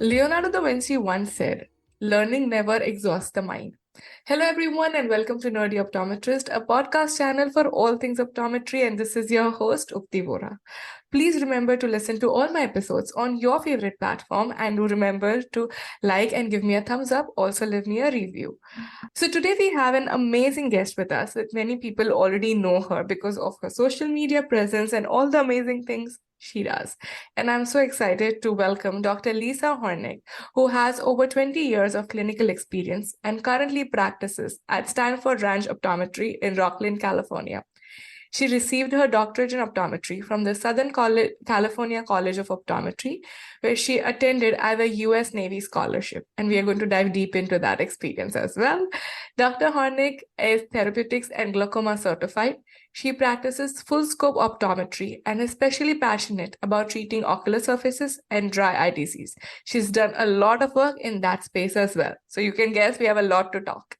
Leonardo da Vinci once said, "Learning never exhausts the mind." Hello, everyone, and welcome to Nerdy Optometrist, a podcast channel for all things optometry. And this is your host, Ukti Vora. Please remember to listen to all my episodes on your favorite platform, and do remember to like and give me a thumbs up. Also, leave me a review. So, today we have an amazing guest with us that many people already know her because of her social media presence and all the amazing things she does. And I'm so excited to welcome Dr. Lisa Hornick, who has over 20 years of clinical experience and currently practices at Stanford Ranch Optometry in Rockland, California. She received her doctorate in optometry from the California College of Optometry, where she attended as a U.S. Navy scholarship. And we are going to dive deep into that experience as well. Dr. Hornick is therapeutics and glaucoma certified. She practices full scope optometry and is especially passionate about treating ocular surfaces and dry eye disease. She's done a lot of work in that space as well. So you can guess we have a lot to talk.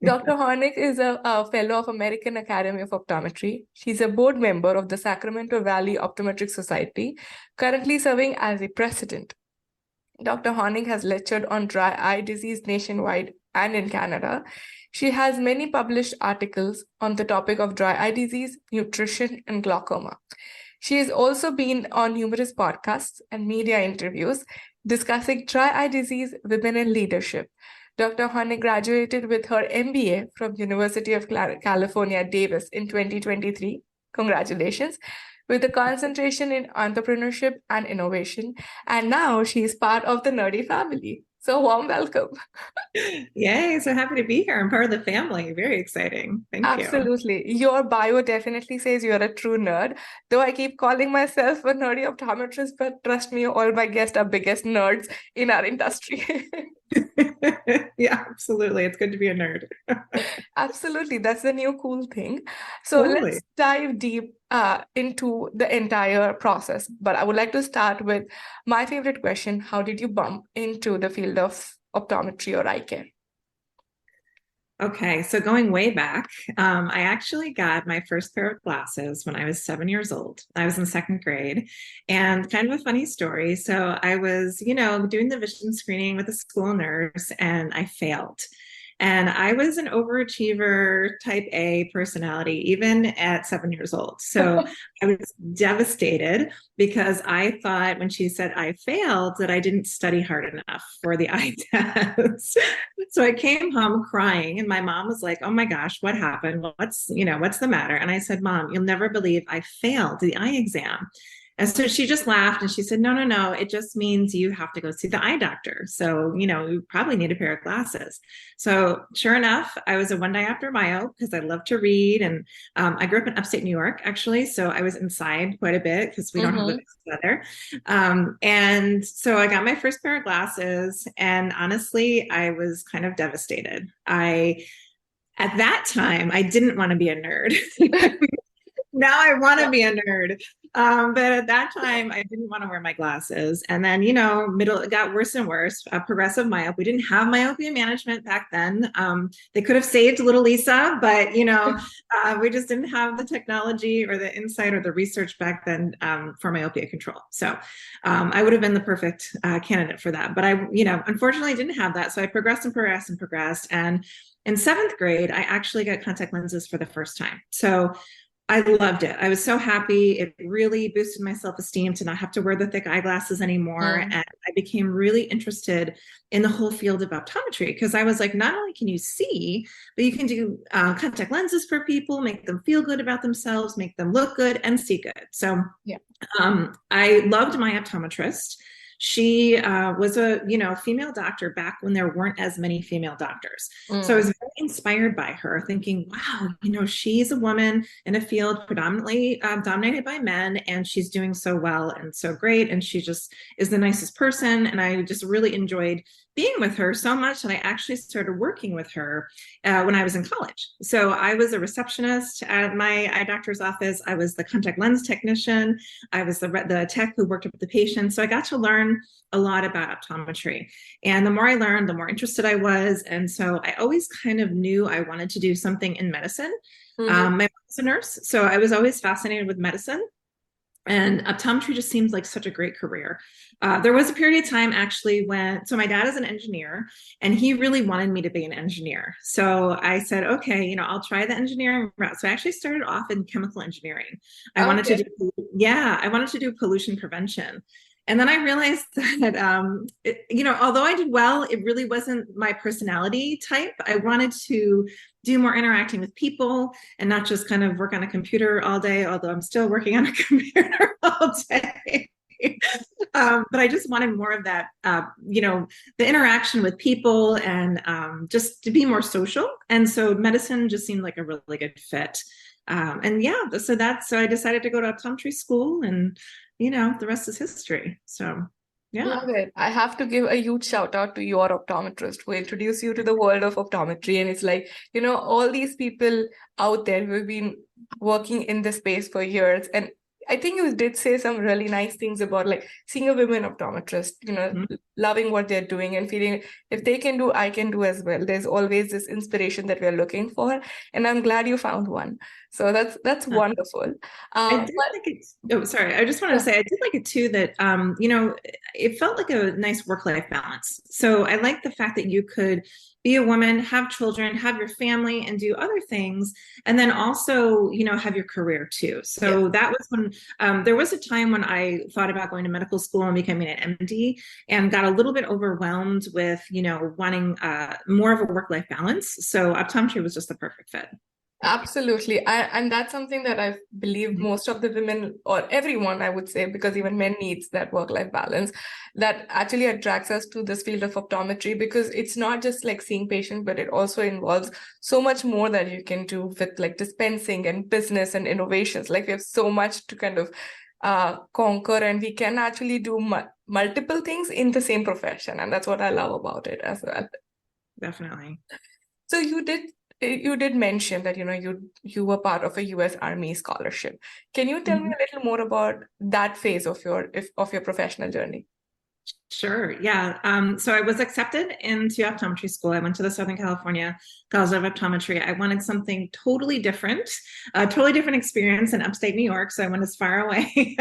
Dr. Hornick is a fellow of American Academy of Optometry. She's a board member of the Sacramento Valley Optometric Society, currently serving as a president. Dr. Hornick has lectured on dry eye disease nationwide and in Canada. She has many published articles on the topic of dry eye disease, nutrition, and glaucoma. She has also been on numerous podcasts and media interviews discussing dry eye disease, women in leadership. Dr. Hornick graduated with her MBA from University of California, Davis in 2023. Congratulations. With a concentration in entrepreneurship and innovation. And now she's part of the Nerdy family. So warm welcome. Yay, so happy to be here. I'm part of the family. Very exciting. Thank you. Absolutely. Your bio definitely says you're a true nerd, though I keep calling myself a nerdy optometrist, but trust me, all my guests are biggest nerds in our industry. Yeah, absolutely. It's good to be a nerd. Absolutely. That's the new cool thing. So Totally. let's dive deep into the entire process. But I would like to start with my favorite question. How did you bump into the field of optometry or eye care? Okay, so going way back, I actually got my first pair of glasses when I was 7 years old. I was in second grade, and kind of a funny story. So I was, doing the vision screening with the school nurse, and I failed. And I was an overachiever type A personality, even at 7 years old. So I was devastated because I thought when she said I failed that I didn't study hard enough for the eye test. So I came home crying, and my mom was like, "Oh my gosh, what happened? What's the matter?" And I said, "Mom, you'll never believe I failed the eye exam." And so she just laughed and she said, "No, no, no. It just means you have to go see the eye doctor. So, you probably need a pair of glasses." So sure enough, I was a one diopter myope because I love to read. And I grew up in upstate New York, actually. So I was inside quite a bit because we don't have the best weather. And so I got my first pair of glasses. And honestly, I was kind of devastated. At that time, I didn't want to be a nerd. Now I want to be a nerd. But at that time, I didn't want to wear my glasses. And then, it got worse and worse, progressive myope. We didn't have myopia management back then. They could have saved little Lisa, but, we just didn't have the technology or the insight or the research back then for myopia control. So I would have been the perfect candidate for that. But I, unfortunately didn't have that. So I progressed and progressed and progressed. And in seventh grade, I actually got contact lenses for the first time. So I loved it. I was so happy. It really boosted my self-esteem to not have to wear the thick eyeglasses anymore. And I became really interested in the whole field of optometry because I was like, not only can you see, but you can do contact lenses for people, make them feel good about themselves, make them look good and see good. So I loved my optometrist. She was a female doctor back when there weren't as many female doctors. So I was very inspired by her, thinking, wow, she's a woman in a field predominantly dominated by men, and she's doing so well and so great. And she just is the nicest person. And I just really enjoyed being with her so much that I actually started working with her when I was in college. So I was a receptionist at my eye doctor's office. I was the contact lens technician. I was the tech who worked with the patients. So I got to learn a lot about optometry. And the more I learned, the more interested I was. And so I always kind of knew I wanted to do something in medicine. My mom was a nurse, so I was always fascinated with medicine. And optometry just seems like such a great career. There was a period of time actually so my dad is an engineer and he really wanted me to be an engineer. So I said, okay, I'll try the engineering route. So I actually started off in chemical engineering. Okay. I wanted to do pollution prevention. And then I realized that, although I did well, it really wasn't my personality type. I wanted to do more interacting with people and not just kind of work on a computer all day, although I'm still working on a computer all day. But I just wanted more of that, the interaction with people and just to be more social. And so medicine just seemed like a really good fit. So I decided to go to optometry school, and the rest is history. So yeah. Love it. I have to give a huge shout out to your optometrist who introduced you to the world of optometry. And it's like, all these people out there who have been working in the space for years. And I think you did say some really nice things about like seeing a women optometrist, Mm-hmm. loving what they're doing and feeling if they can do, I can do as well. There's always this inspiration that we're looking for. And I'm glad you found one. So that's wonderful. I did like it. Oh, sorry. I just wanted to say I did like it too that it felt like a nice work-life balance. So I like the fact that you could be a woman, have children, have your family, and do other things, and then also have your career too. So that was when there was a time when I thought about going to medical school and becoming an MD, and got a little bit overwhelmed with wanting more of a work-life balance. So optometry was just the perfect fit. Absolutely. And that's something that I believe most of the women, or everyone, I would say, because even men needs that work-life balance, that actually attracts us to this field of optometry, because it's not just like seeing patients, but it also involves so much more that you can do with like dispensing and business and innovations. Like we have so much to kind of conquer, and we can actually do multiple things in the same profession. And that's what I love about it as well. Definitely. So you did mention that you were part of a US Army scholarship. Can you tell me Mhm. a little more about that phase of your professional journey? Sure. Yeah. So I was accepted into optometry school. I went to the Southern California College of Optometry. I wanted something totally different, a totally different experience in upstate New York. So I went as far away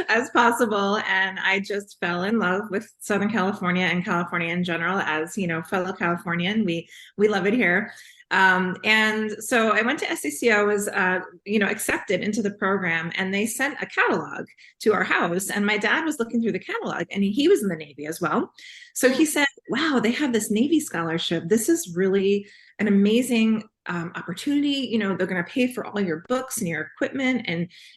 as possible. And I just fell in love with Southern California and California in general. As fellow Californian, we love it here. And so I went to SCCO, I was, accepted into the program, and they sent a catalog to our house. And my dad was looking through the catalog, and he was in the Navy as well. So he said, wow, they have this Navy scholarship. This is really an amazing opportunity. They're going to pay for all your books and your equipment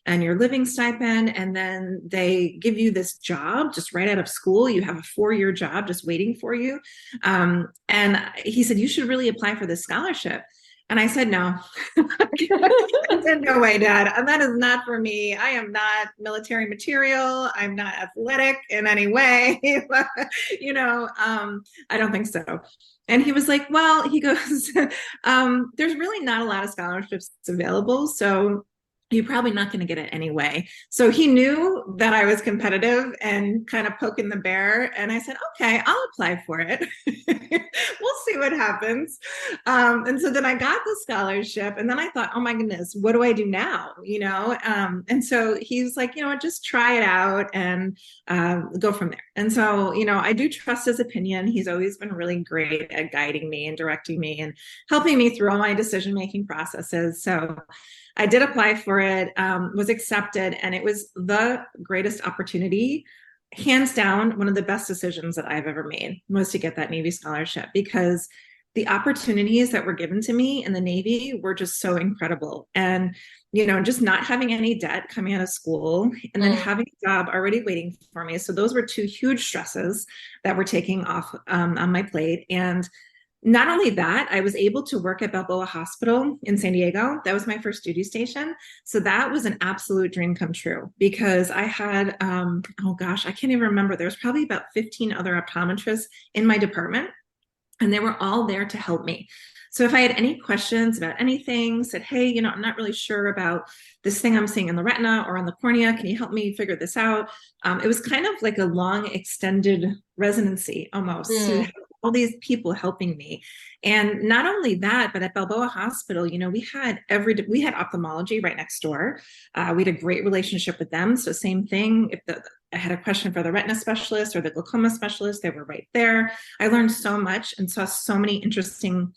and your living stipend. And then they give you this job just right out of school. You have a 4-year job just waiting for you. And he said, you should really apply for this scholarship. And I said, no. I said, no way, Dad. That is not for me. I am not military material. I'm not athletic in any way. I don't think so. And he was like, well, he goes, there's really not a lot of scholarships available. So you're probably not going to get it anyway. So he knew that I was competitive and kind of poking the bear. And I said, okay, I'll apply for it. We'll see what happens. And so then I got the scholarship, and then I thought, oh my goodness, what do I do now? And so he's like, just try it out and go from there. And so, I do trust his opinion. He's always been really great at guiding me and directing me and helping me through all my decision-making processes. So I did apply for it, was accepted, and it was the greatest opportunity. Hands down, one of the best decisions that I've ever made was to get that Navy scholarship, because the opportunities that were given to me in the Navy were just so incredible. And, just not having any debt coming out of school, and then having a job already waiting for me. So those were 2 huge stresses that were taking off on my plate. And not only that, I was able to work at Balboa Hospital in San Diego. That was my first duty station. So that was an absolute dream come true, because I had, I can't even remember. There was probably about 15 other optometrists in my department, and they were all there to help me. So if I had any questions about anything, said, hey, I'm not really sure about this thing I'm seeing in the retina or on the cornea. Can you help me figure this out? It was kind of like a long extended residency almost to all these people helping me. And not only that, but at Balboa Hospital, we had ophthalmology right next door. We had a great relationship with them. So same thing. I had a question for the retina specialist or the glaucoma specialist, they were right there. I learned so much and saw so many interesting,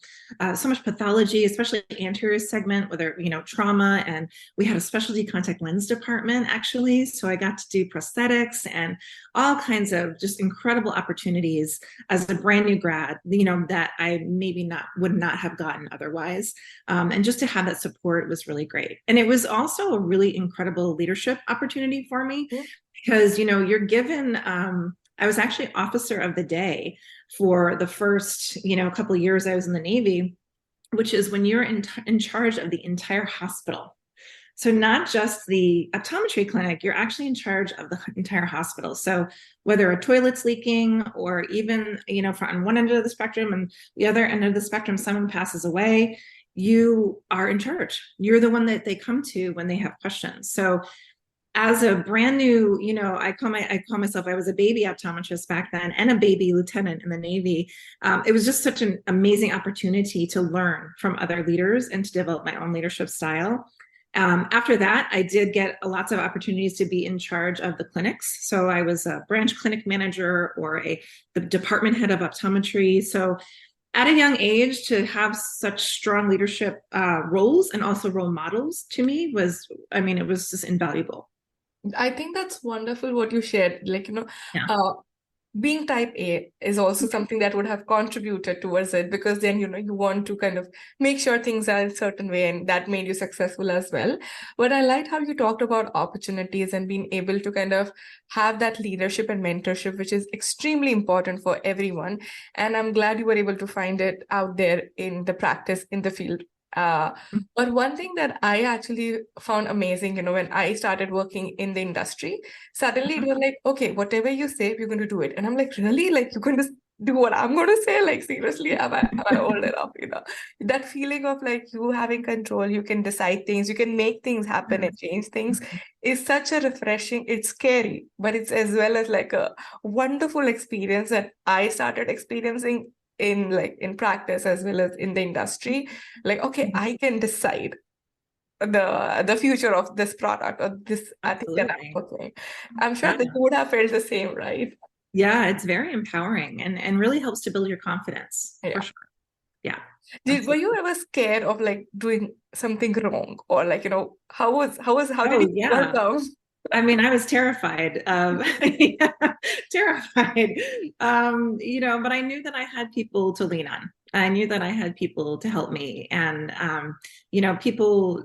so much pathology, especially anterior segment, whether, trauma. And we had a specialty contact lens department, actually. So I got to do prosthetics and all kinds of just incredible opportunities as a brand new grad, that I maybe would not have gotten otherwise. And just to have that support was really great. And it was also a really incredible leadership opportunity for me. Yeah. Because, you're given, I was actually officer of the day for the first, couple of years I was in the Navy, which is when you're in charge of the entire hospital. So not just the optometry clinic, you're actually in charge of the entire hospital. So whether a toilet's leaking or even, on one end of the spectrum and the other end of the spectrum, someone passes away, you are in charge. You're the one that they come to when they have questions. So as a brand new, I call myself, I was a baby optometrist back then and a baby lieutenant in the Navy. It was just such an amazing opportunity to learn from other leaders and to develop my own leadership style. After that, I did get lots of opportunities to be in charge of the clinics. So I was a branch clinic manager or the department head of optometry. So at a young age, to have such strong leadership roles and also role models to me it was just invaluable. I think that's wonderful what you shared. Yeah. Being type A is also something that would have contributed towards it, because then, you want to kind of make sure things are a certain way, and that made you successful as well. But I liked how you talked about opportunities and being able to kind of have that leadership and mentorship, which is extremely important for everyone. And I'm glad you were able to find it out there in the practice, in the field. But one thing that I actually found amazing, when I started working in the industry, suddenly it was like, okay, whatever you say, we're going to do it. And I'm like, really? Like, you're going to do what I'm going to say? Like, seriously, am I old enough? That feeling of like you having control, you can decide things, you can make things happen and change things is such a refreshing, it's scary, but it's as well as like a wonderful experience that I started experiencing in practice as well as in the industry. Like, okay, I can decide the future of this product or this. I think that okay. I'm sure that you would have felt the same, right? Yeah, it's very empowering and really helps to build your confidence for sure. Yeah. Were you ever scared of like doing something wrong, or like, how did you welcome? I mean, I was terrified, terrified, but I knew that I had people to lean on. I knew that I had people to help me. And, people,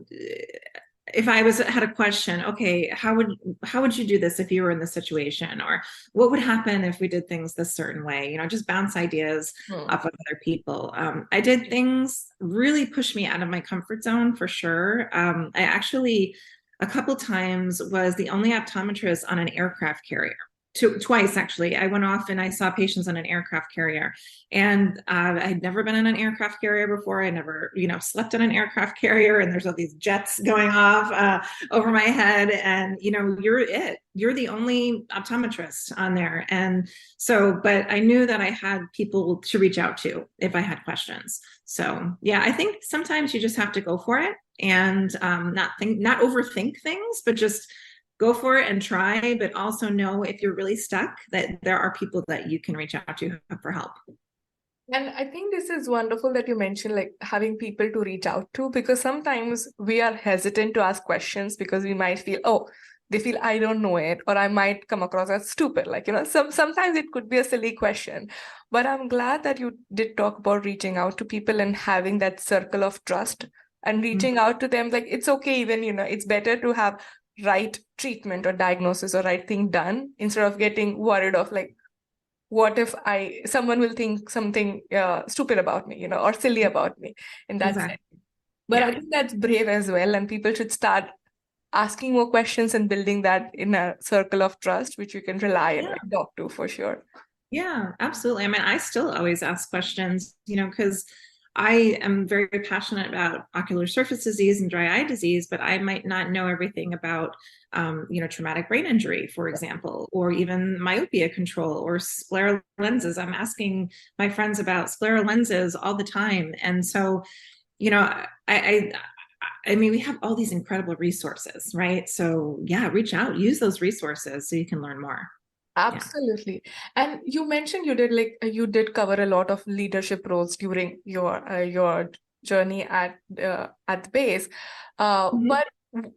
if I had a question, okay, how would you do this if you were in this situation? Or what would happen if we did things this certain way? Just bounce ideas off of other people. I did things really push me out of my comfort zone for sure. I actually, a couple times was the only optometrist on an aircraft carrier. Twice, actually. I went off and I saw patients on an aircraft carrier. And I'd never been on an aircraft carrier before. I never, slept on an aircraft carrier. And there's all these jets going off over my head. And, you're the only optometrist on there. And so, but I knew that I had people to reach out to if I had questions. So, yeah, I think sometimes you just have to go for it and not overthink things, but just go for it and try, but also know if you're really stuck that there are people that you can reach out to for help. And I think this is wonderful that you mentioned like having people to reach out to, because sometimes we are hesitant to ask questions because we might feel, they feel I don't know it, or I might come across as stupid. Like, sometimes it could be a silly question. But I'm glad that you did talk about reaching out to people and having that circle of trust and reaching out to them. Like, it's okay, even, it's better to have right treatment or diagnosis or right thing done instead of getting worried of like, what if someone will think something stupid about me, or silly about me in that sense. But I think that's brave as well, and people should start asking more questions and building that in a circle of trust, which you can rely and like, talk to for sure. Yeah, absolutely. I mean, I still always ask questions, because I am very passionate about ocular surface disease and dry eye disease, but I might not know everything about, traumatic brain injury, for example, or even myopia control or scleral lenses. I'm asking my friends about scleral lenses all the time. And so, I mean, we have all these incredible resources, right? So yeah, reach out, use those resources so you can learn more. Yeah. Absolutely. And you mentioned you did cover a lot of leadership roles during your journey at the base. Mhm. But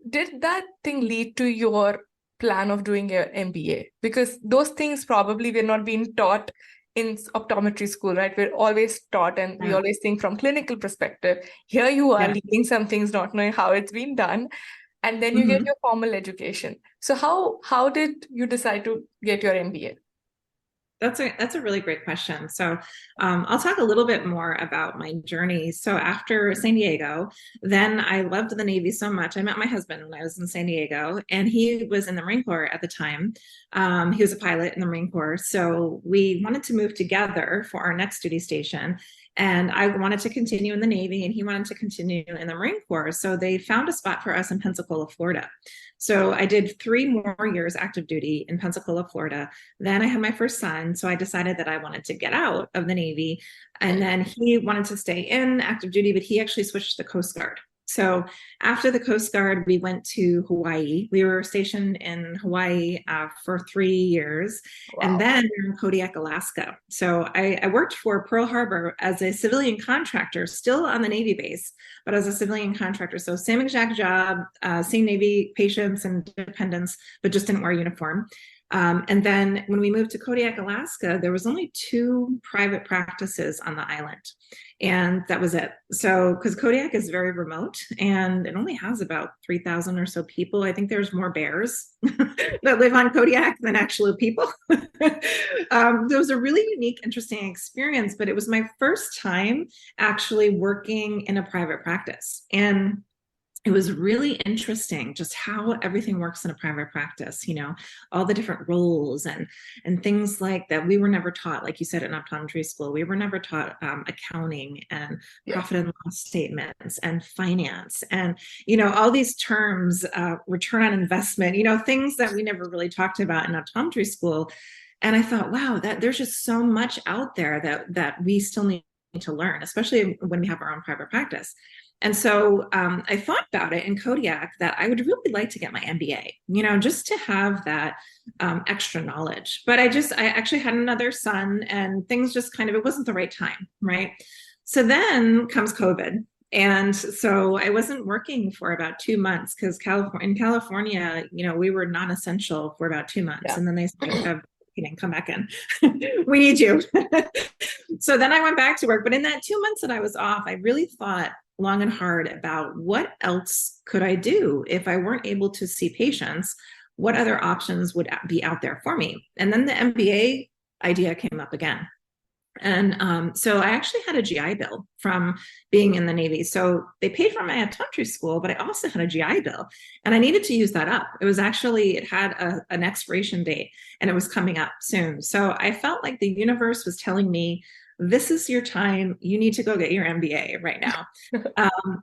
did that thing lead to your plan of doing your MBA? Because those things probably were not being taught in optometry school, right? We're always taught and we Yeah. always think from clinical perspective. Here you are Yeah. leading some things, not knowing how it's been done, and then you get Mhm. your formal education. So how did you decide to get your MBA? That's a really great question. So I'll talk a little bit more about my journey. So after San Diego, then I loved the Navy so much. I met my husband when I was in San Diego, and he was in the Marine Corps at the time. He was a pilot in the Marine Corps. So we wanted to move together for our next duty station. And I wanted to continue in the Navy, and he wanted to continue in the Marine Corps. So they found a spot for us in Pensacola, Florida. So I did 3 more years active duty in Pensacola, Florida. Then I had my first son. So I decided that I wanted to get out of the Navy. And then he wanted to stay in active duty, but he actually switched to the Coast Guard. So after the Coast Guard, we went to Hawaii. We were stationed in Hawaii for 3 years. And Wow. then we were in Kodiak, Alaska. So I worked for Pearl Harbor as a civilian contractor, still on the Navy base, but as a civilian contractor. So same exact job, seeing Navy patients and dependents, but just didn't wear a uniform. And then when we moved to Kodiak, Alaska, there was only 2 private practices on the island. And that was it. So, because Kodiak is very remote and it only has about 3,000 or so people. I think there's more bears that live on Kodiak than actual people. It was a really unique, interesting experience, but it was my first time actually working in a private practice. And it was really interesting just how everything works in a private practice, all the different roles and things like that. We were never taught, like you said, in optometry school, we were never taught accounting and Yeah. profit and loss statements and finance and, all these terms, return on investment, things that we never really talked about in optometry school. And I thought, wow, that there's just so much out there that we still need to learn, especially when we have our own private practice. And so I thought about it in Kodiak that I would really like to get my MBA, just to have that extra knowledge. But I actually had another son and things just it wasn't the right time, right? So then comes COVID. And so I wasn't working for about 2 months because in California, we were non-essential for about 2 months. Yeah. And then they said, come back in. We need you. So then I went back to work. But in that 2 months that I was off, I really thought long and hard about what else could I do if I weren't able to see patients. What other options would be out there for me? And then the MBA idea came up again. And so I actually had a GI Bill from being in the Navy. So they paid for my optometry school, but I also had a GI Bill and I needed to use that up. It had an expiration date and it was coming up soon. So I felt like the universe was telling me, this is your time. You need to go get your MBA right now.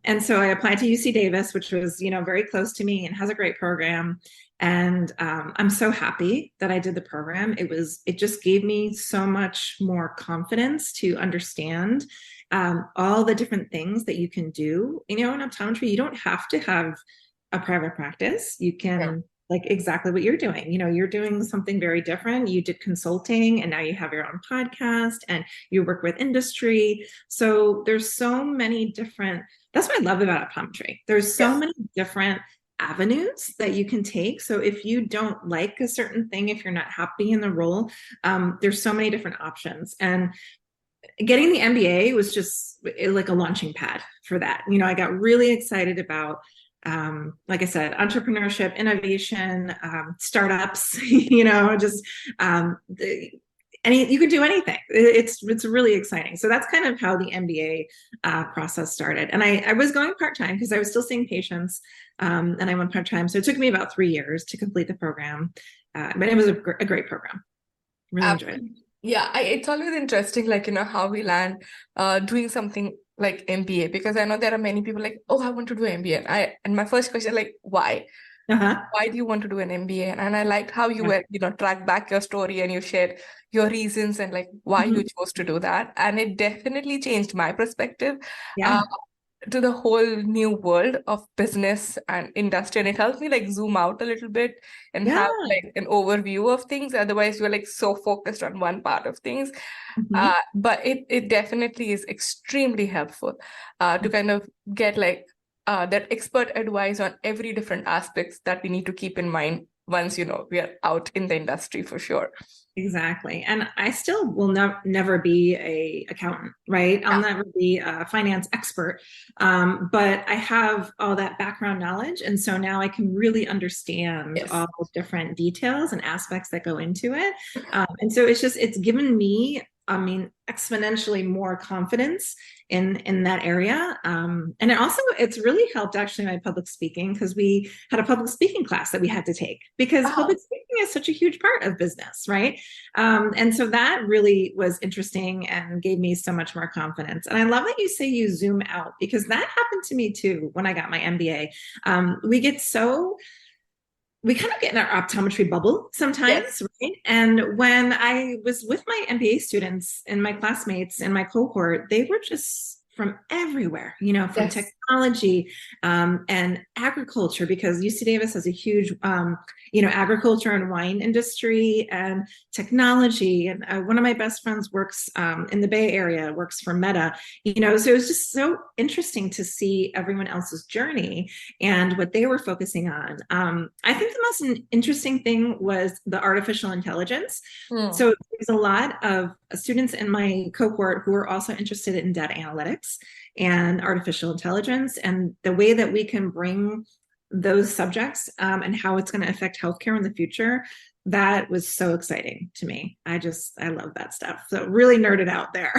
And so I applied to UC Davis, which was, very close to me and has a great program. And I'm so happy that I did the program. It just gave me so much more confidence to understand all the different things that you can do. In optometry, you don't have to have a private practice. You can like exactly what you're doing. You're doing something very different. You did consulting and now you have your own podcast and you work with industry. So there's so many different, that's what I love about optometry. There's so many different avenues that you can take. So if you don't like a certain thing, if you're not happy in the role, there's so many different options. And getting the MBA was just like a launching pad for that. I got really excited about like I said, entrepreneurship, innovation, startups, just you can do anything. It's really exciting. So that's kind of how the MBA process started. And I was going part-time because I was still seeing patients and I went part-time. So it took me about 3 years to complete the program. But it was a great program. Really enjoyed it. Yeah, it's always interesting, like, how we land doing something like MBA, because I know there are many people like, oh, I want to do MBA. And my first question, like, why? Uh-huh. Why do you want to do an MBA? And I liked how you Yeah. were, tracked back your story and you shared your reasons and like why you Mhm. chose to do that. And it definitely changed my perspective. Uh, Yeah. to the whole new world of business and industry, and it helped me like zoom out a little bit and have Yeah. like an overview of things. Otherwise you're like so focused on one part of things. Mhm. But it definitely is extremely helpful to kind of get like that expert advice on every different aspects that we need to keep in mind once we are out in the industry for sure. Exactly. And I still will never be a accountant, right? I'll Yeah. never be a finance expert. But I have all that background knowledge. And so now I can really understand Yes. all the different details and aspects that go into it. And so it's given me, I mean, exponentially more confidence in that area. And it's really helped actually my public speaking, because we had a public speaking class that we had to take, because Oh, public speaking is such a huge part of business, right? And so that really was interesting and gave me so much more confidence. And I love that you say you zoom out, because that happened to me too when I got my MBA. We kind of get in our optometry bubble yes. sometimes, right? And when I was with my MBA students and my classmates in my cohort, they were just from everywhere, from Yes. technology and agriculture, because UC Davis has a huge, agriculture and wine industry and technology. And one of my best friends works in the Bay Area, works for Meta, so it was just so interesting to see everyone else's journey and what they were focusing on. I think the most interesting thing was the artificial intelligence. Hmm. So there's a lot of students in my cohort who are also interested in data analytics and artificial intelligence, and the way that we can bring those subjects and how it's going to affect healthcare in the future. That was so exciting to me. I love that stuff. So really nerded out there.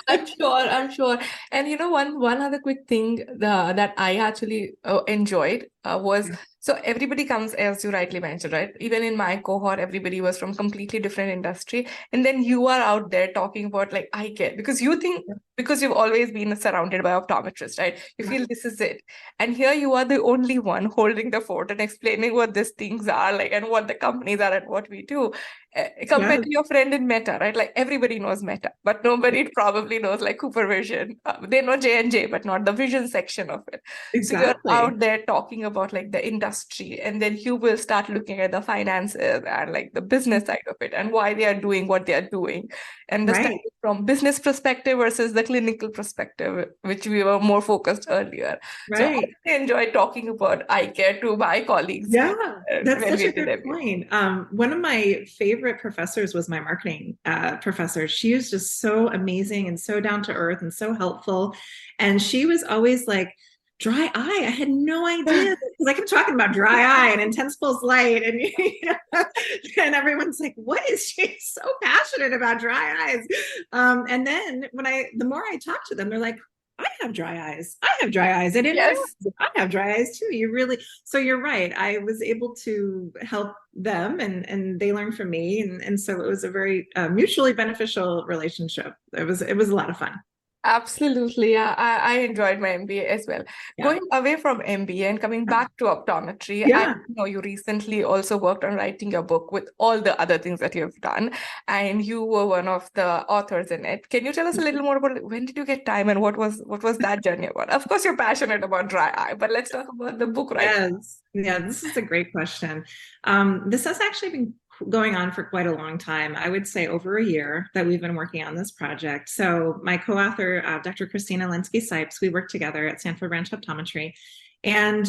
I'm sure. And one other quick thing that I actually enjoyed was, so everybody comes, as you rightly mentioned, right? Even in my cohort, everybody was from completely different industry, and then you are out there talking about like eye care because you think, because you've always been surrounded by optometrists, right? You feel this is it, and here you are the only one holding the fort and explaining what these things are like and what the companies are and what we do. Yeah, Compared to your friend in Meta, right? Like everybody knows Meta, but nobody probably knows like Cooper Vision. They know J&J, but not the vision section of it. So you're exactly. out there talking about like the industry, and then you will start looking at the finances and like the business side of it and why they are doing what they are doing, and the study Right, from business perspective versus the clinical perspective, which we were more focused earlier. So I right. really enjoy talking about eye care to my colleagues Yeah, that's when such we a did good MBA. point. One of my favorite professors was my marketing professor. She was just so amazing and so down to earth and so helpful. And she was always like, dry eye. I had no idea, because I kept talking about dry eye and intense pulse light, and and everyone's like, "What is she so passionate about dry eyes?" And then the more I talk to them, they're like, I have dry eyes. I have dry eyes. I didn't Yes. realize I have dry eyes too. So you're right. I was able to help them, and they learned from me. And so it was a very mutually beneficial relationship. It was a lot of fun. Absolutely. Yeah, I enjoyed my MBA as well. Yeah. Going away from MBA and coming back to optometry, I Yeah. know you recently also worked on writing your book with all the other things that you've done, and you were one of the authors in it. Can you tell us a little more about when did you get time and what was that journey about? Of course, you're passionate about dry eye, but let's talk about the book writing. Yes. Yeah, this is a great question. This has actually been going on for quite a long time. I would say over a year that we've been working on this project. So my co-author, Dr. Christina Linsky-Sipes, we work together at Sanford Branch Optometry. And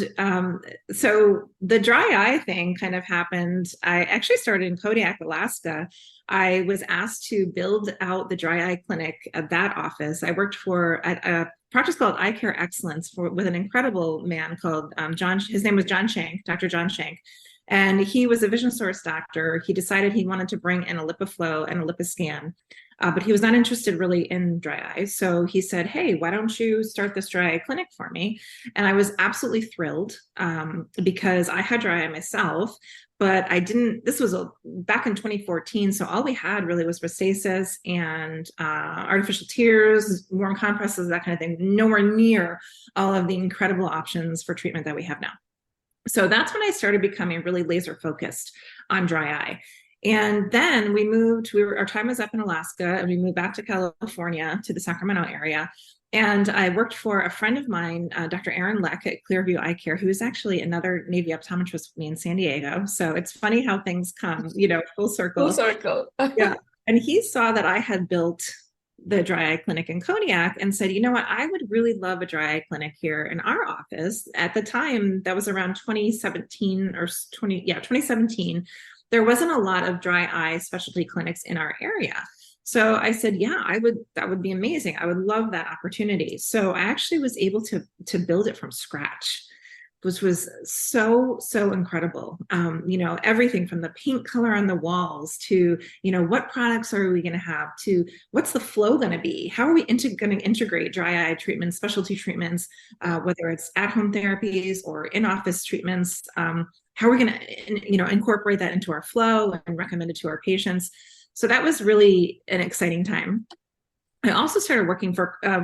so the dry eye thing kind of happened. I actually started in Kodiak, Alaska. I was asked to build out the dry eye clinic at that office. I worked for a project called Eye Care Excellence with an incredible man called John. His name was John Shank, Dr. John Shank. And he was a vision source doctor. He decided he wanted to bring in a LipiFlow and a LipiScan, but he was not interested really in dry eye. So he said, hey, why don't you start this dry eye clinic for me? And I was absolutely thrilled because I had dry eye myself, but I didn't, this was back in 2014. So all we had really was Restasis and artificial tears, warm compresses, that kind of thing, nowhere near all of the incredible options for treatment that we have now. So that's when I started becoming really laser focused on dry eye. And then we moved, our time was up in Alaska, and we moved back to California, to the Sacramento area. And I worked for a friend of mine, Dr. Aaron Leck at Clearview Eye Care, who is actually another Navy optometrist with me in San Diego. So it's funny how things come, full circle. Full circle. Yeah. And he saw that I had built the dry eye clinic in Kodiak and said, you know what, I would really love a dry eye clinic here in our office. At the time, that was around 2017. There wasn't a lot of dry eye specialty clinics in our area. So I said, yeah, that would be amazing. I would love that opportunity. So I actually was able to build it from scratch, which was so incredible. Everything from the paint color on the walls to, what products are we going to have, to what's the flow going to be? How are we going to integrate dry eye treatments, specialty treatments, whether it's at-home therapies or in-office treatments? How are we going to, incorporate that into our flow and recommend it to our patients? So that was really an exciting time. I also started working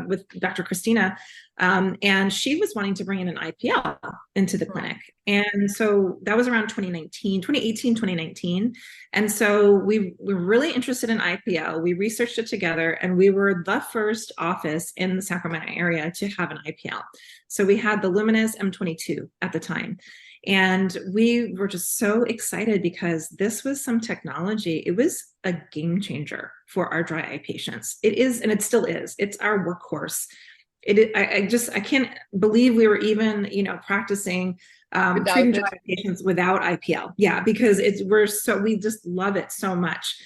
with Dr. Christina, and she was wanting to bring in an IPL into the clinic. And so that was around 2019. And so we were really interested in IPL. We researched it together, and we were the first office in the Sacramento area to have an IPL. So we had the Luminous M22 at the time. And we were just so excited because this was some technology. It was a game changer for our dry eye patients. It is, and it still is. It's our workhorse. I can't believe we were even, practicing treating dry eye patients without IPL. Yeah, because we just love it so much.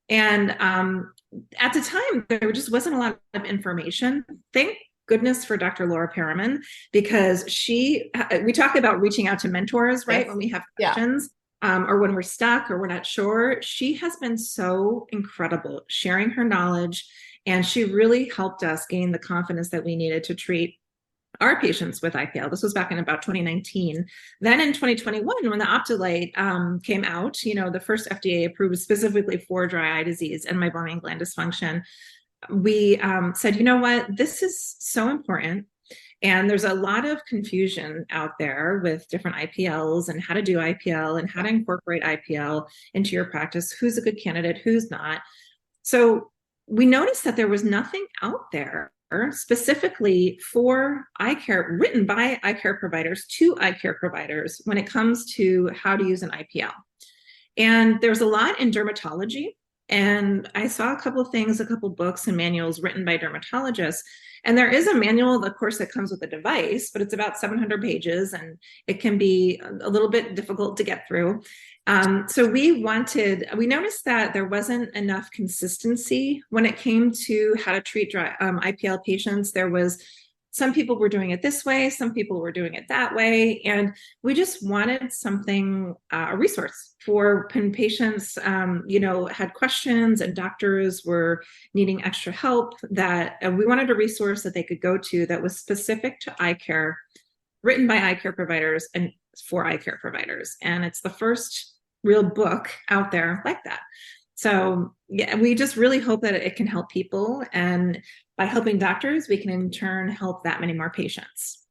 And at the time, there just wasn't a lot of information. Thank goodness for Dr. Laura Perriman, because we talk about reaching out to mentors, right? Yes. When we have questions, or when we're stuck or we're not sure. She has been so incredible sharing her knowledge, and she really helped us gain the confidence that we needed to treat our patients with IPL. This was back in about 2019. Then in 2021, when the Optolite came out, the first FDA approved specifically for dry eye disease and meibomian gland dysfunction, we said, you know what, this is so important. And there's a lot of confusion out there with different IPLs and how to do IPL and how to incorporate IPL into your practice. Who's a good candidate? Who's not? So we noticed that there was nothing out there specifically for eye care, written by eye care providers to eye care providers when it comes to how to use an IPL. And there's a lot in dermatology. And I saw a couple books and manuals written by dermatologists. And there is a manual, of course, that comes with the device, but it's about 700 pages, and it can be a little bit difficult to get through. So we noticed that there wasn't enough consistency when it came to how to treat IPL patients. Some people were doing it this way, some people were doing it that way. And we just wanted something, a resource for when patients, had questions and doctors were needing extra help, that we wanted a resource that they could go to that was specific to eye care, written by eye care providers and for eye care providers. And it's the first real book out there like that. So yeah, we just really hope that it can help people. And by helping doctors, we can in turn help that many more patients.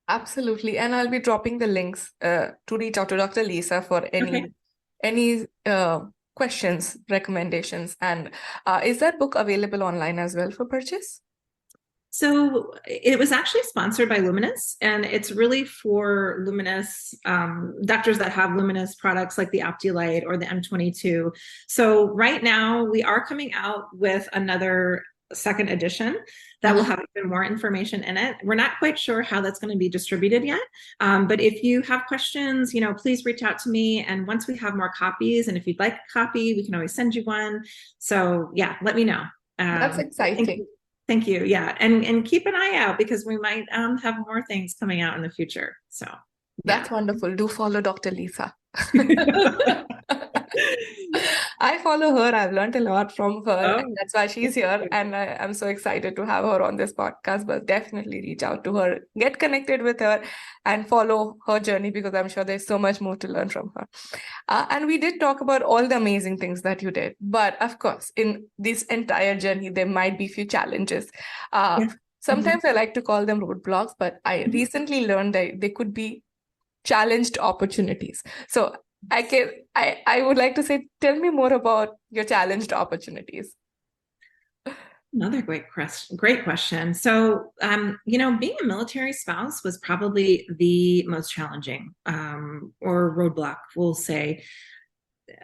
Absolutely. And I'll be dropping the links to reach out to Dr. Lisa for any questions, recommendations. And is that book available online as well for purchase? So it was actually sponsored by Luminous, and it's really for Luminous doctors that have Luminous products like the Optolite or the M22. So right now we are coming out with another second edition that will have even more information in it. We're not quite sure how that's going to be distributed yet. But if you have questions, please reach out to me. And once we have more copies, and if you'd like a copy, we can always send you one. So yeah, let me know. That's exciting. Thank you. Yeah. And keep an eye out, because we might have more things coming out in the future. So That's wonderful. Do follow Dr. Lisa. I follow her. I've learned a lot from her, and Oh, that's why she's here. And I'm so excited to have her on this podcast. But definitely reach out to her, get connected with her, and follow her journey because I'm sure there's so much more to learn from her. And we did talk about all the amazing things that you did. But of course, in this entire journey, there might be few challenges. yeah. Sometimes I like to call them roadblocks, but I recently learned that they could be challenged opportunities. So I would like to say, tell me more about your challenged opportunities. Another great question. So, being a military spouse was probably the most challenging, or roadblock, we'll say,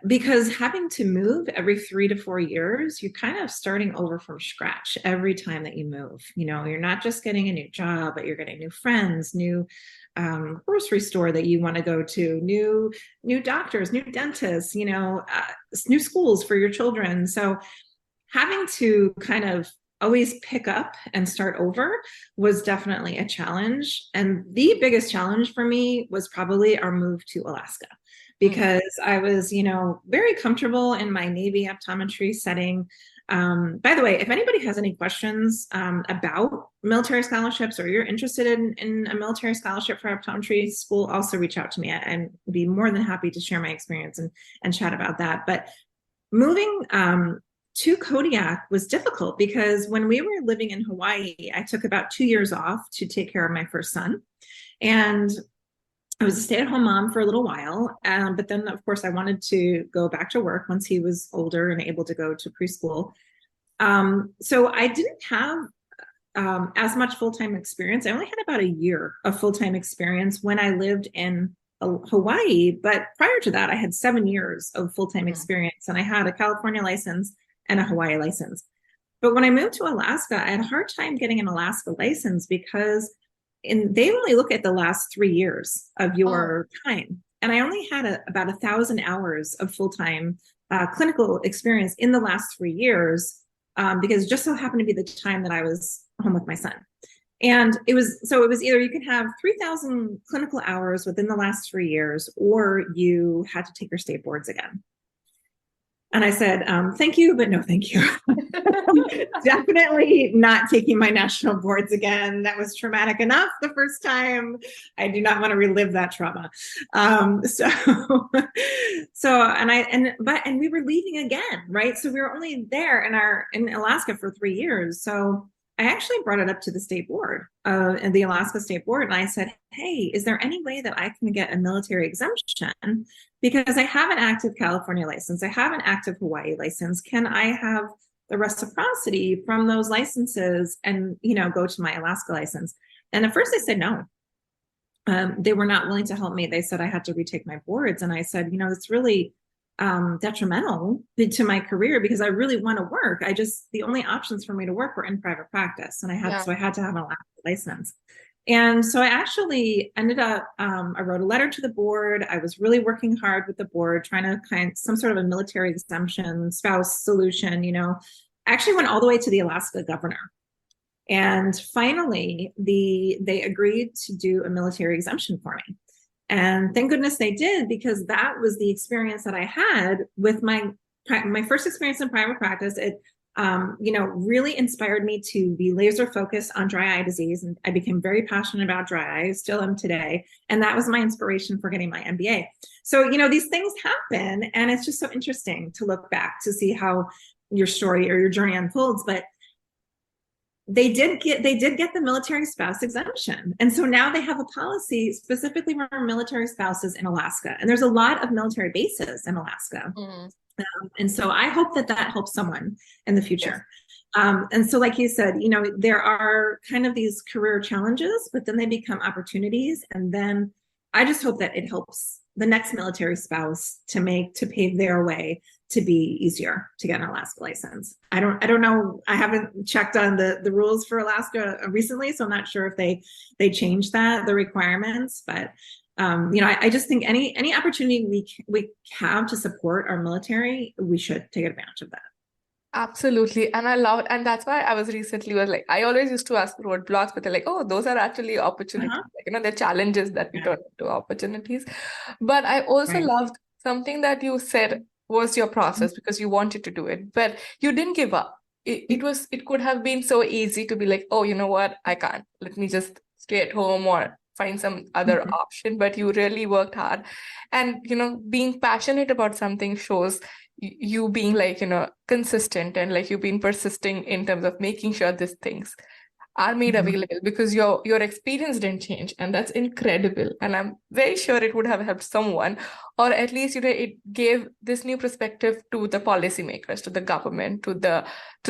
because having to move every 3 to 4 years, you're kind of starting over from scratch every time that you move. You're not just getting a new job, but you're getting new friends, new grocery store that you want to go to, new doctors, new dentists, new schools for your children. So having to kind of always pick up and start over was definitely a challenge. And the biggest challenge for me was probably our move to Alaska, because I was, very comfortable in my Navy optometry setting. By the way, if anybody has any questions about military scholarships, or you're interested in a military scholarship for optometry school, also reach out to me. I'd be more than happy to share my experience and chat about that. But moving to Kodiak was difficult because when we were living in Hawaii, I took about 2 years off to take care of my first son. And I was a stay-at-home mom for a little while, but then, of course, I wanted to go back to work once he was older and able to go to preschool. So I didn't have as much full-time experience. I only had about a year of full-time experience when I lived in Hawaii, but prior to that, I had 7 years of full-time experience, and I had a California license and a Hawaii license. But when I moved to Alaska, I had a hard time getting an Alaska license because they only look at the last 3 years of your time. And I only had about 1,000 hours of full-time clinical experience in the last 3 years, because it just so happened to be the time that I was home with my son. And it was either you could have 3,000 clinical hours within the last 3 years, or you had to take your state boards again. And I said, thank you, but no, thank you. Definitely not taking my national boards again. That was traumatic enough the first time. I do not want to relive that trauma. And we were leaving again, right? So we were only there in Alaska for 3 years. So I actually brought it up to the state board, and the Alaska State Board, and I said, hey, is there any way that I can get a military exemption? Because I have an active California license, I have an active Hawaii license. Can I have the reciprocity from those licenses and, go to my Alaska license? And at first they said no. They were not willing to help me. They said I had to retake my boards. And I said, it's really detrimental to my career because I really want to work. The only options for me to work were in private practice. And I had to have an Alaska license. And so I actually ended up, I wrote a letter to the board. I was really working hard with the board, trying to find some sort of a military exemption spouse solution, I actually went all the way to the Alaska governor. And finally, they agreed to do a military exemption for me. And thank goodness they did, because that was the experience that I had with my first experience in private practice. It really inspired me to be laser focused on dry eye disease. And I became very passionate about dry eye. I still am today. And that was my inspiration for getting my MBA. So, these things happen, and it's just so interesting to look back to see how your story or your journey unfolds. But they did get the military spouse exemption. And so now they have a policy specifically for military spouses in Alaska. And there's a lot of military bases in Alaska. And so I hope that helps someone in the future. Yes. And so, like you said, there are kind of these career challenges, but then they become opportunities. And then I just hope that it helps the next military spouse to pave their way to be easier to get an Alaska license. I don't know. I haven't checked on the rules for Alaska recently, so I'm not sure if they changed the requirements, but I just think any opportunity we have to support our military, we should take advantage of that. Absolutely. And I love, and that's why I was recently was like, I always used to ask roadblocks, but they're like, oh, those are actually opportunities. Uh-huh. Like, they're challenges that we Yeah. turn into opportunities. But I also Right. loved something that you said was your process because you wanted to do it, but you didn't give up. It could have been so easy to be like, oh, you know what? I can't. Let me just stay at home or find some other Mhm. option. But you really worked hard. And, being passionate about something shows you being like consistent and like you being persisting in terms of making sure these things are made Mhm. available because your experience didn't change, and that's incredible. And I'm very sure it would have helped someone, or at least it gave this new perspective to the policymakers, to the government, to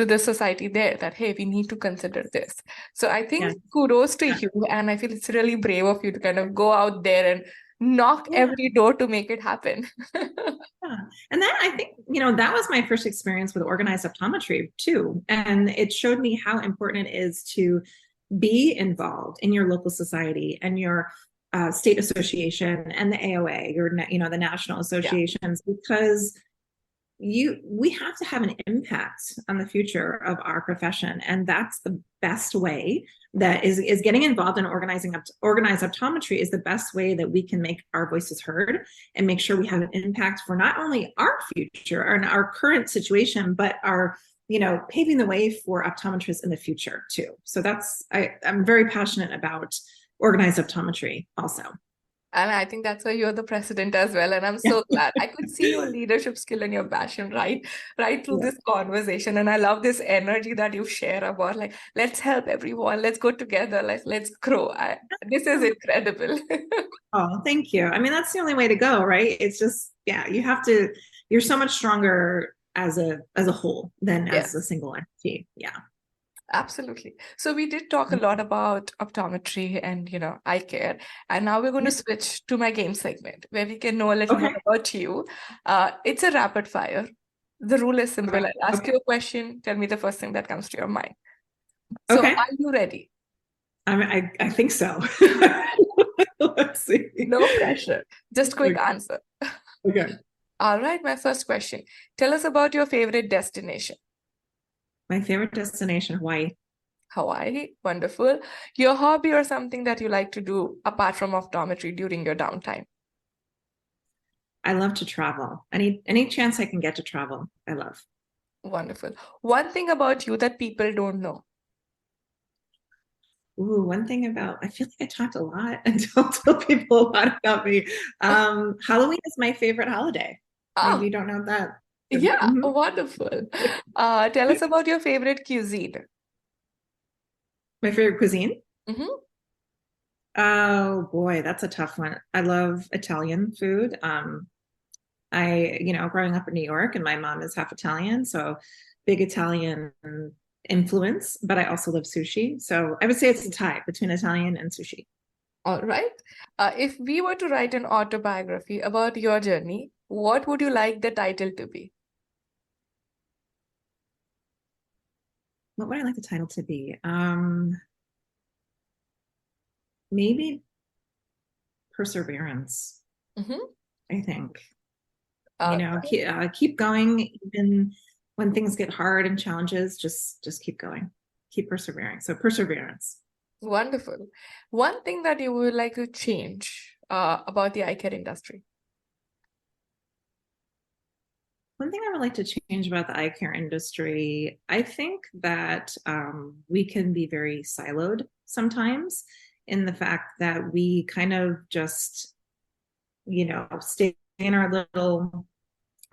the society there, that hey, we need to consider this. So I think Yeah. kudos to Yeah. you, and I feel it's really brave of you to kind of go out there and knock Yeah. every door to make it happen. Yeah. And that I think, that was my first experience with organized optometry too. And it showed me how important it is to be involved in your local society and your state association and the AOA, the national Yeah. associations, because we have to have an impact on the future of our profession, and that's the best way. That is getting involved in organized optometry is the best way that we can make our voices heard and make sure we have an impact for not only our future and our current situation, but our paving the way for optometrists in the future too. So I'm very passionate about organized optometry also. And I think that's why you're the president as well. And I'm Yeah. so glad. I could see your leadership skill and your passion right through Yeah. this conversation. And I love this energy that you share about like, let's help everyone, let's go together, let's grow. This is incredible. Oh, thank you. I mean, that's the only way to go, right? It's just, yeah, you're so much stronger as a whole than as a Yes. single entity. Yeah. Absolutely. So we did talk a lot about optometry and, eye care. And now we're going to Yeah. switch to my game segment where we can know a little more Okay. about you. It's a rapid fire. The rule is simple. Okay. I'll ask Okay. you a question. Tell me the first thing that comes to your mind. So Okay. are you ready? I think so. Let's see. No pressure. Just quick Okay. answer. Okay. All right, my first question. Tell us about your favorite destination. My favorite destination, Hawaii. Hawaii, wonderful. Your hobby or something that you like to do apart from optometry during your downtime. I love to travel. Any chance I can get to travel, I love. Wonderful. One thing about you that people don't know. Ooh, one thing I feel like I talked a lot and don't tell people a lot about me. Halloween is my favorite holiday. Maybe Oh, you don't know that. yeah, Mhm. wonderful. Tell us about your favorite cuisine. My favorite cuisine? Hmm. Oh boy, that's a tough one. I love Italian food. Growing up in New York, and my mom is half Italian, so big Italian influence, but I also love sushi. So I would say it's a tie between Italian and sushi. All right. If we were to write an autobiography about your journey, what would you like the title to be? What would I like the title to be? Maybe Perseverance, Hmm. I think. Uh, Keep going even when things get hard and challenges, just keep going. Keep persevering. So Perseverance. Wonderful. One thing that you would like to change about the eye care industry. One thing I would like to change about the eye care industry, I think that we can be very siloed sometimes in the fact that we kind of just, stay in our little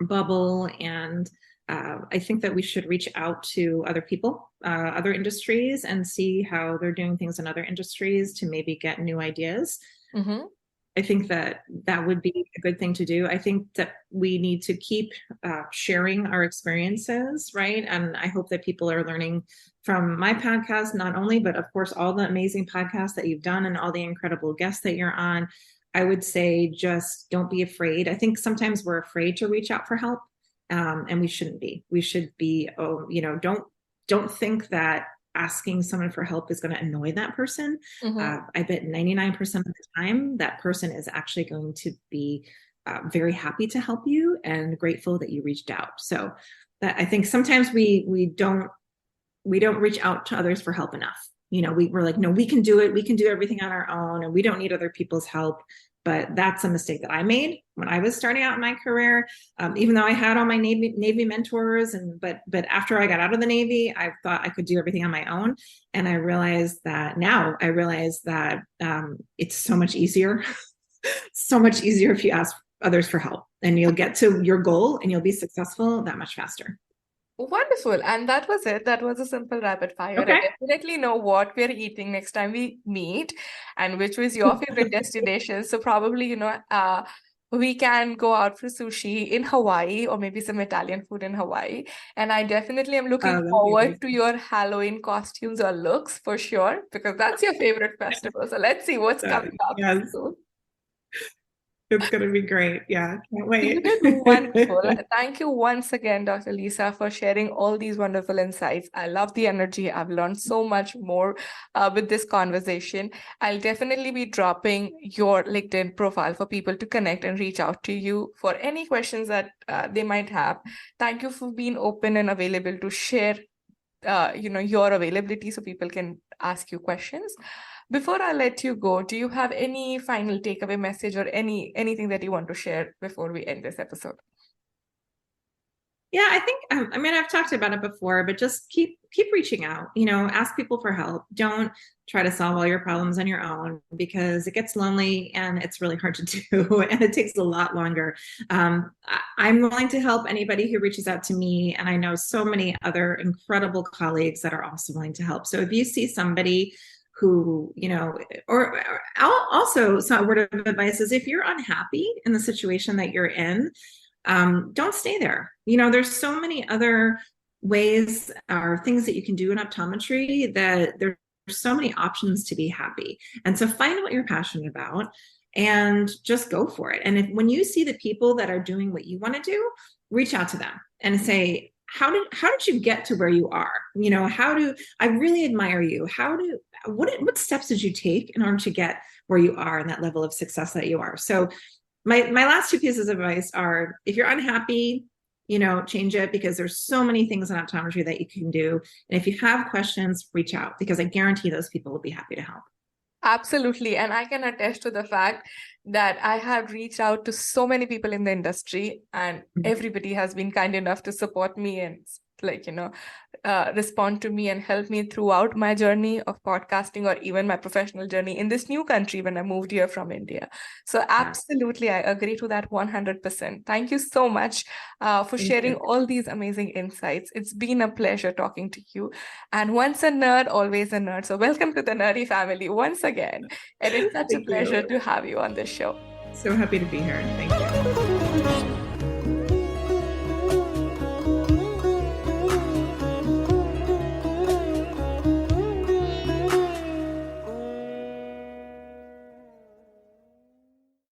bubble. And I think that we should reach out to other people, other industries, and see how they're doing things in other industries to maybe get new ideas. Hmm. I think that would be a good thing to do. I think that we need to keep sharing our experiences, right? And I hope that people are learning from my podcast, not only, but of course, all the amazing podcasts that you've done and all the incredible guests that you're on. I would say just don't be afraid. I think sometimes we're afraid to reach out for help, and we shouldn't be. We should be, don't think that asking someone for help is going to annoy that person. Hmm. I bet 99% of the time that person is actually going to be very happy to help you and grateful that you reached out. So that I think sometimes we don't reach out to others for help enough. We're like, no, we can do it. We can do everything on our own, and we don't need other people's help. But that's a mistake that I made when I was starting out in my career. Even though I had all my Navy mentors, but after I got out of the Navy, I thought I could do everything on my own. And I realized that it's so much easier, so much easier if you ask others for help, and you'll get to your goal and you'll be successful that much faster. Wonderful. And that was it. That was a simple rapid fire. Okay. I definitely know what we're eating next time we meet and which was your favorite destination. So probably, we can go out for sushi in Hawaii or maybe some Italian food in Hawaii. And I definitely am looking forward to your Halloween costumes or looks for sure, because that's your favorite festival. So let's see what's coming up soon. It's going to be great. Yeah, can't wait. You did wonderful. Thank you once again, Dr. Lisa, for sharing all these wonderful insights. I love the energy. I've learned so much more with this conversation. I'll definitely be dropping your LinkedIn profile for people to connect and reach out to you for any questions that they might have. Thank you for being open and available to share your availability so people can ask you questions. Before I let you go, do you have any final takeaway message or anything that you want to share before we end this episode? Yeah, I think, I've talked about it before, but just keep reaching out, ask people for help. Don't try to solve all your problems on your own, because it gets lonely and it's really hard to do, and it takes a lot longer. I'm willing to help anybody who reaches out to me, and I know so many other incredible colleagues that are also willing to help. So if you see somebody who, or also some word of advice is, if you're unhappy in the situation that you're in, don't stay there. There's so many other ways or things that you can do in optometry that there's so many options to be happy. And so find what you're passionate about and just go for it. And when you see the people that are doing what you want to do, reach out to them and say, how did you get to where you are? I really admire you. What steps did you take in order to get where you are and that level of success that you are? So my last two pieces of advice are, if you're unhappy, change it, because there's so many things in optometry that you can do. And if you have questions, reach out, because I guarantee those people will be happy to help. Absolutely. And I can attest to the fact that I have reached out to so many people in the industry, and everybody has been kind enough to support me and respond to me and help me throughout my journey of podcasting, or even my professional journey in this new country when I moved here from India. So absolutely, I agree to that 100%. Thank you so much for sharing all these amazing insights. It's been a pleasure talking to you. And once a nerd, always a nerd. So welcome to the nerdy family once again. And it's such a pleasure to have you on this show. So happy to be here. Thank you.